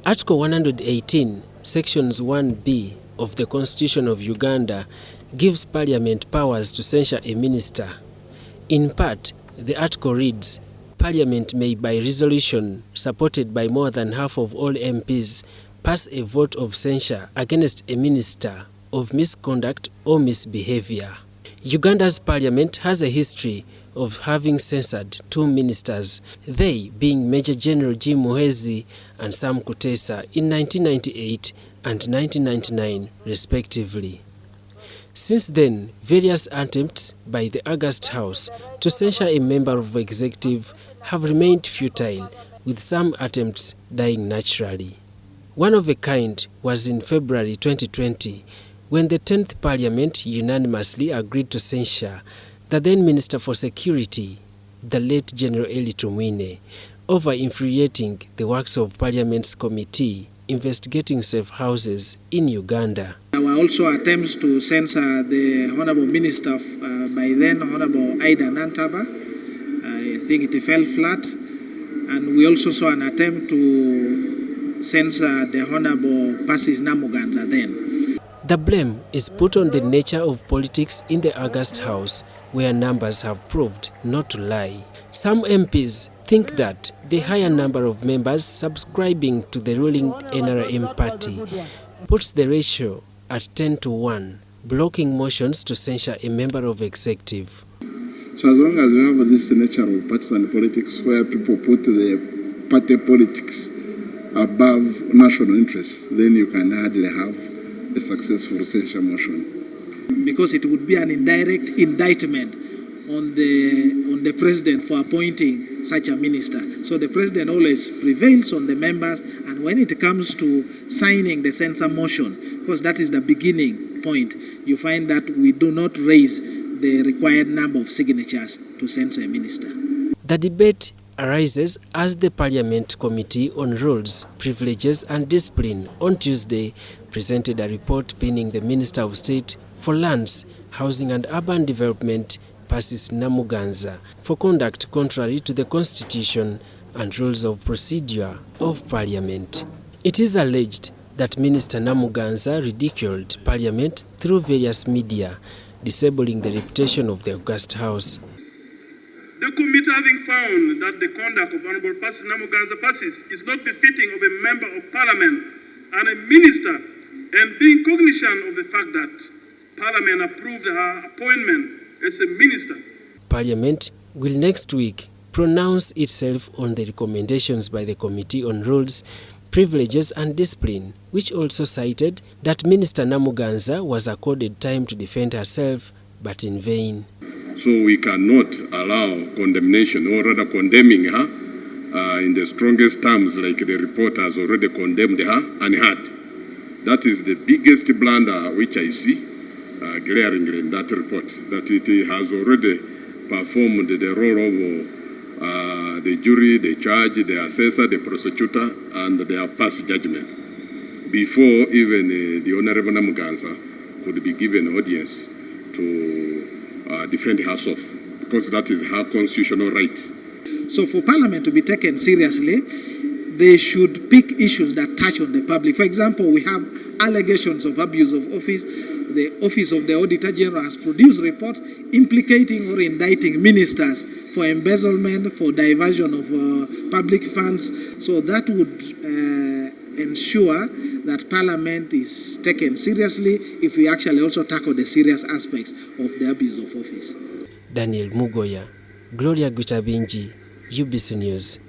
Article 118, Sections 1B of the Constitution of Uganda gives Parliament powers to censure a minister. In part, the article reads, Parliament may by resolution, supported by more than half of all MPs, pass a vote of censure against a minister of misconduct or misbehavior. Uganda's parliament has a history of having censured two ministers, they being Major General Jim Muhezi and Sam Kutesa in 1998 and 1999 respectively. Since then, various attempts by the August House to censure a member of the executive have remained futile, with some attempts dying naturally. One of a kind was in February 2020, when the 10th Parliament unanimously agreed to censure the then Minister for Security, the late General Eli Tumwine, over infuriating the works of Parliament's committee investigating safe houses in Uganda. There were also attempts to censor the Honourable Minister by then Honourable Ida Nantaba. I think it fell flat. And we also saw an attempt to censor the Honourable Persis Namuganza then. The blame is put on the nature of politics in the August House, where numbers have proved not to lie. Some MPs think that the higher number of members subscribing to the ruling NRM party puts the ratio at 10-1, blocking motions to censure a member of executive. So as long as we have this nature of partisan politics where people put the party politics above national interests, then you can hardly have a successful censure motion. Because it would be an indirect indictment on the president for appointing such a minister. So the president always prevails on the members, and when it comes to signing the censure motion, because that is the beginning point, you find that we do not raise the required number of signatures to censure a minister. The debate arises as the Parliament Committee on Rules, Privileges and Discipline on Tuesday presented a report pinning the Minister of State for Lands, Housing and Urban Development, Persis Namuganza, for conduct contrary to the Constitution and rules of procedure of Parliament. It is alleged that Minister Namuganza ridiculed Parliament through various media, disabling the reputation of the August House. The committee, having found that the conduct of Honourable Persis Namuganza is not befitting of a member of Parliament and a minister, and being cognizant of the fact that Parliament approved her appointment as a minister. Parliament will next week pronounce itself on the recommendations by the Committee on Rules, Privileges and Discipline, which also cited that Minister Namuganza was accorded time to defend herself, but in vain. So we cannot allow condemnation, or rather condemning her in the strongest terms, like the report has already condemned her unheard. That is the biggest blunder which I see glaringly in that report, that it has already performed the role of the jury, the judge, the assessor, the prosecutor, and they have passed judgment before even the Honourable Namuganza could be given audience to defend herself, because that is her constitutional right. So for Parliament to be taken seriously, they should pick issues that touch on the public. For example, we have allegations of abuse of office. The Office of the Auditor General has produced reports implicating or indicting ministers for embezzlement, for diversion of public funds. So that would ensure that Parliament is taken seriously if we actually also tackle the serious aspects of the abuse of office. Daniel Mugoya, Gloria Gutabinji, UBC News.